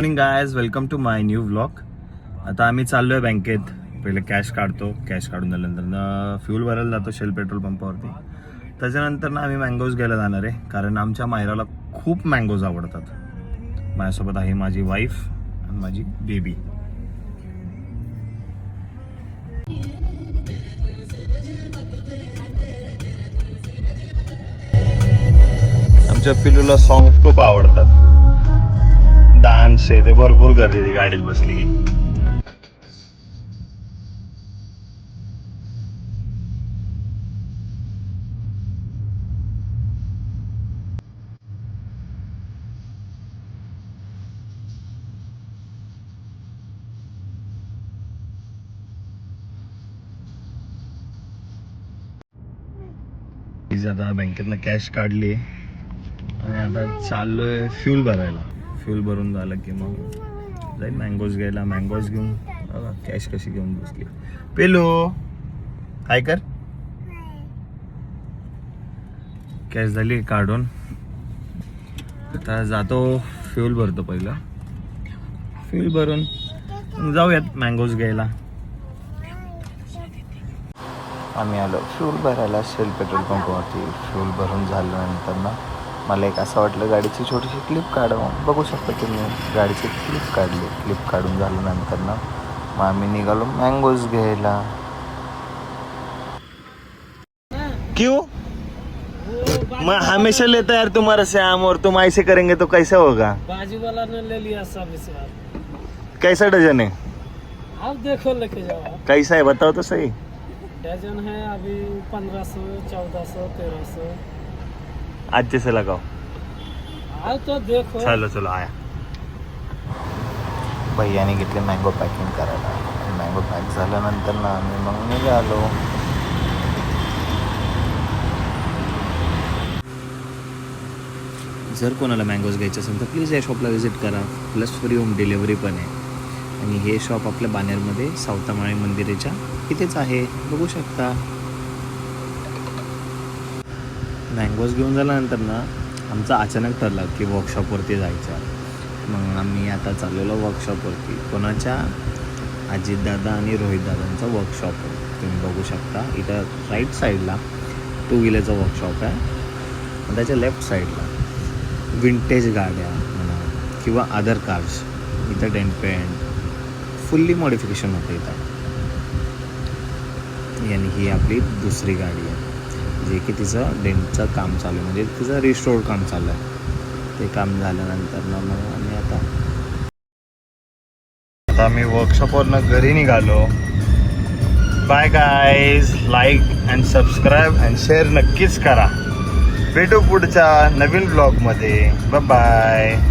Morning guys, welcome to my new vlog. आता आम्ही चाललो आहे बँकेत. पहिले कॅश काढतो. कॅश काढून झाल्यानंतर फ्यूल भरायला जातो शेल पेट्रोल पंपावरती. त्याच्यानंतर ना आम्ही मँगोज घ्यायला जाणार आहे, कारण आमच्या मायराला खूप मँगोज आवडतात. माझ्यासोबत आहे माझी वाईफ आणि माझी बेबी. आमच्या पिलूला सॉंग खूप आवडतात. डान्स आहे ते भरपूर करते ती गाडीत बसली की. आता बँकेतनं कॅश काढली आणि आता चाललोय फ्यूल भरायला. फ्यूल भरून झालं की मग जाईल मँगोज घ्यायला. मँगोज घेऊन कॅश कशी घेऊन बसली. पेलो काय कर. कॅश झाली काढून. आता जातो फ्यूल भरतो. पहिला फ्यूल भरून जाऊयात मँगोज घ्यायला. आम्ही आलो फ्यूल भरायला शेल पेट्रोल पंपावरती. फ्यूल भरून झाल्यानंतर ना मला एक असं वाटलं गाडीची छोटीशी क्लिप काढावं. बघू शकता तुम्ही गाडीची क्लिप काढली. क्लिप काढून झाल्यानंतर ना मग आम्ही निघालो मँगोज घ्यायला. क्यों मैं हमेशा लेता यार तुम्हारा श्याम, और तुम ऐसे करेंगे तो कैसे होगा. बाजू वाला ने ले लिया सब इस बार. कैसा डजन है. अब देखो लेके जाओ. कैसा है बताओ तो सही. डजन है अभी 1500, 1400, 1300. अच्छे से लगाओ. आओ तो देखो. चलो चलो आया. भैयाने घेतले मँगो पॅकिंग करायला. मँगो पॅक झाल्यानंतर ना आम्ही मग निघालो. जर कोणाला मँगोज घ्यायचे असेल तर प्लीज या शॉपला व्हिजिट करा. प्लस फ्री होम डिलेवरी पण आहे. आणि हे शॉप आपल्या बानेरमध्ये सावतामाळी मंदिराच्या इथेच आहे, बघू शकता. मँगोज घेऊन झाल्यानंतर ना आमचं अचानक ठरलं की वर्कशॉपवरती जायचं. मग आम्ही आता चाललेलो वर्कशॉपवरती. कोणाच्या अजितदादा आणि रोहितदादांचं वर्कशॉप आहे. तुम्ही बघू शकता इथं राईट साईडला 2 व्हीलरचं वर्कशॉप आहे. आणि त्याच्या लेफ्ट साईडला विंटेज गाड्या म्हणा किंवा अदर कार्स. इथं डेंट पेंट फुल्ली मॉडिफिकेशन होतं इथं. आणि ही आपली दुसरी गाडी आहे जे की तिचं डेंटचं काम चालू आहे, म्हणजे तिचं रिस्टोर काम चालू आहे. ते काम झाल्यानंतर ना मग आम्ही आता आम्ही वर्कशॉपवरनं घरी निघालो. Bye guys. Like and subscribe and share नक्कीच करा. भेटू पुढच्या नवीन ब्लॉगमध्ये. Bye bye.